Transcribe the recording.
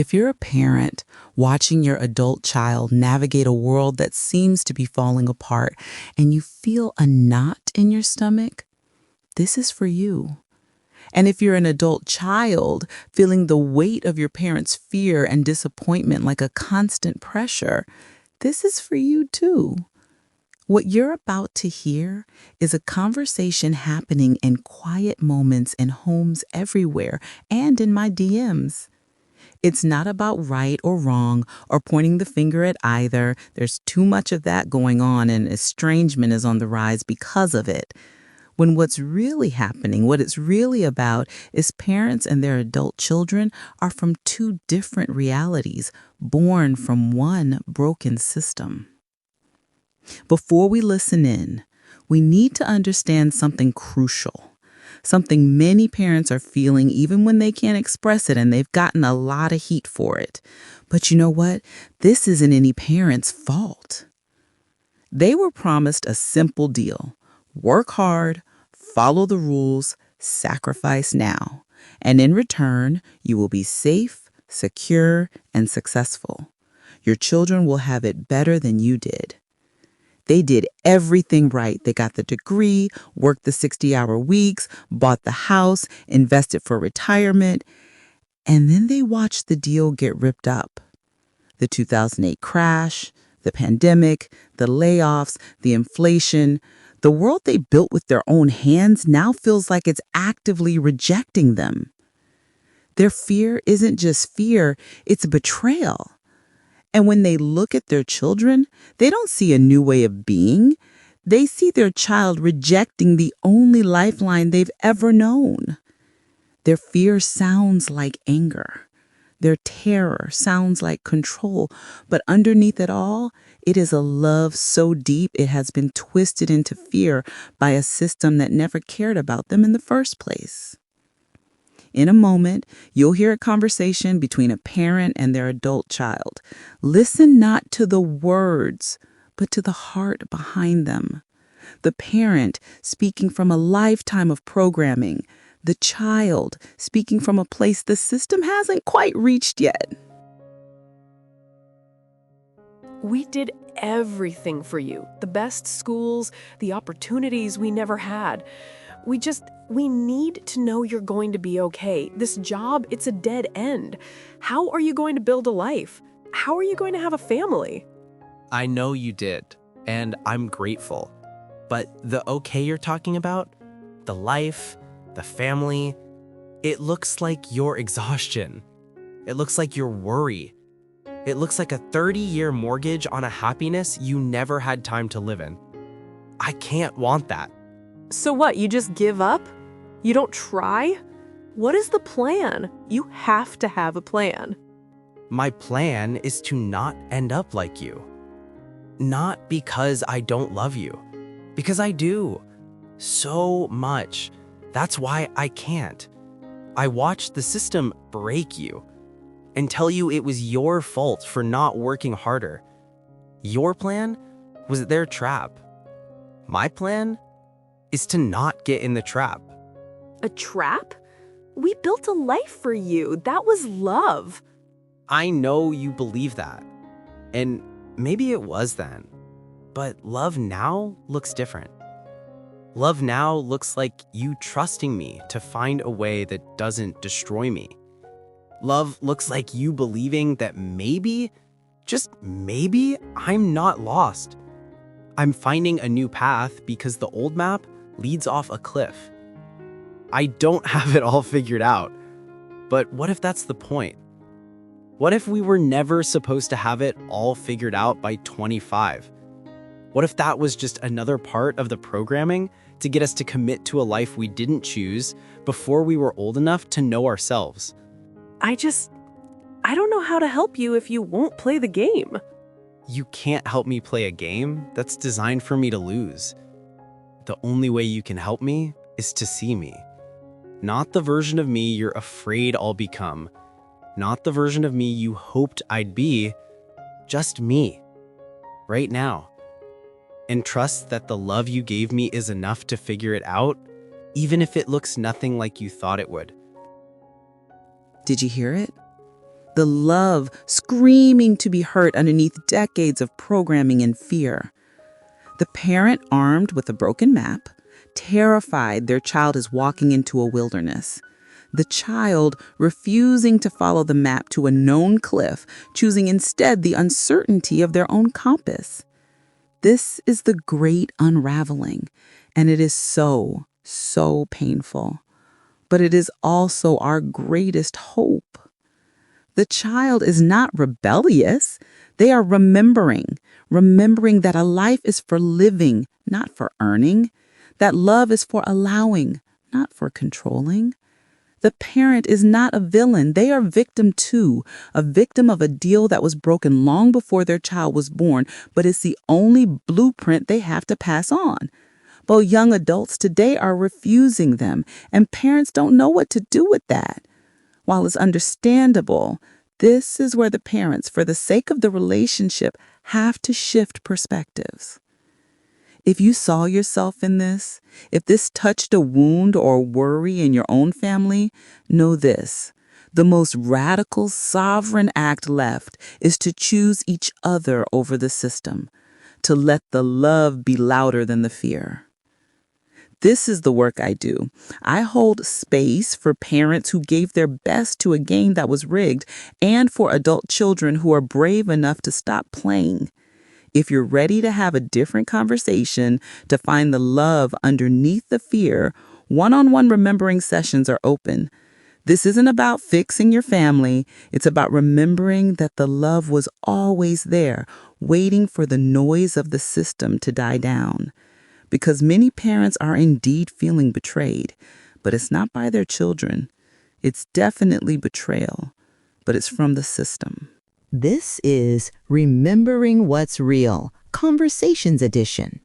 If you're a parent watching your adult child navigate a world that seems to be falling apart and you feel a knot in your stomach, this is for you. And if you're an adult child feeling the weight of your parents' fear and disappointment like a constant pressure, this is for you too. What you're about to hear is a conversation happening in quiet moments in homes everywhere and in my DMs. It's not about right or wrong or pointing the finger at either. There's too much of that going on, and estrangement is on the rise because of it. When what's really happening, what it's really about, is parents and their adult children are from two different realities, born from one broken system. Before we listen in, we need to understand something crucial, something many parents are feeling even when they can't express it, and they've gotten a lot of heat for it. But you know what? This isn't any parent's fault. They were promised a simple deal: work hard, follow the rules, sacrifice now, and in return, you will be safe, secure, and successful. Your children will have it better than you did. They did everything right. They got the degree, worked the 60-hour weeks, bought the house, invested for retirement, and then they watched the deal get ripped up. The 2008 crash, the pandemic, the layoffs, the inflation. The world they built with their own hands now feels like it's actively rejecting them. Their fear isn't just fear, it's betrayal. And when they look at their children, they don't see a new way of being. They see their child rejecting the only lifeline they've ever known. Their fear sounds like anger. Their terror sounds like control. But underneath it all, it is a love so deep it has been twisted into fear by a system that never cared about them in the first place. In a moment, you'll hear a conversation between a parent and their adult child. Listen not to the words, but to the heart behind them. The parent speaking from a lifetime of programming. The child speaking from a place the system hasn't quite reached yet. We did everything for you. The best schools, the opportunities we never had. We need to know you're going to be okay. This job, it's a dead end. How are you going to build a life? How are you going to have a family? I know you did, and I'm grateful. But the okay you're talking about, the life, the family, it looks like your exhaustion. It looks like your worry. It looks like a 30-year mortgage on a happiness you never had time to live in. I can't want that. So what, you just give up? You don't try? What is the plan? You have to have a plan. My plan is to not end up like you. Not because I don't love you, because I do. So much. That's why I can't. I watched the system break you and tell you it was your fault for not working harder. Your plan was their trap. My plan is to not get in the trap. A trap? We built a life for you. That was love. I know you believe that. And maybe it was then. But love now looks different. Love now looks like you trusting me to find a way that doesn't destroy me. Love looks like you believing that maybe, just maybe, I'm not lost. I'm finding a new path because the old map leads off a cliff. I don't have it all figured out. But what if that's the point? What if we were never supposed to have it all figured out by 25? What if that was just another part of the programming to get us to commit to a life we didn't choose before we were old enough to know ourselves? I don't know how to help you if you won't play the game. You can't help me play a game that's designed for me to lose. The only way you can help me is to see me. Not the version of me you're afraid I'll become. Not the version of me you hoped I'd be. Just me. Right now. And trust that the love you gave me is enough to figure it out, even if it looks nothing like you thought it would. Did you hear it? the love screaming to be heard underneath decades of programming and fear. The parent armed with a broken map, terrified their child is walking into a wilderness. The child refusing to follow the map to a known cliff, choosing instead the uncertainty of their own compass. This is the great unraveling, and it is so, so painful. But it is also our greatest hope. The child is not rebellious. They are remembering that a life is for living, not for earning, that love is for allowing, not for controlling. The parent is not a villain. They are victim too, a victim of a deal that was broken long before their child was born, but it's the only blueprint they have to pass on. But young adults today are refusing them, and parents don't know what to do with that. While it's understandable, this is where the parents, for the sake of the relationship, have to shift perspectives. If you saw yourself in this, if this touched a wound or worry in your own family, know this. The most radical, sovereign act left is to choose each other over the system, to let the love be louder than the fear. This is the work I do. I hold space for parents who gave their best to a game that was rigged and for adult children who are brave enough to stop playing. If you're ready to have a different conversation, to find the love underneath the fear, one-on-one remembering sessions are open. This isn't about fixing your family. It's about remembering that the love was always there, waiting for the noise of the system to die down. Because many parents are indeed feeling betrayed, but it's not by their children. It's definitely betrayal, but it's from the system. This is Remembering What's Real, Conversations Edition.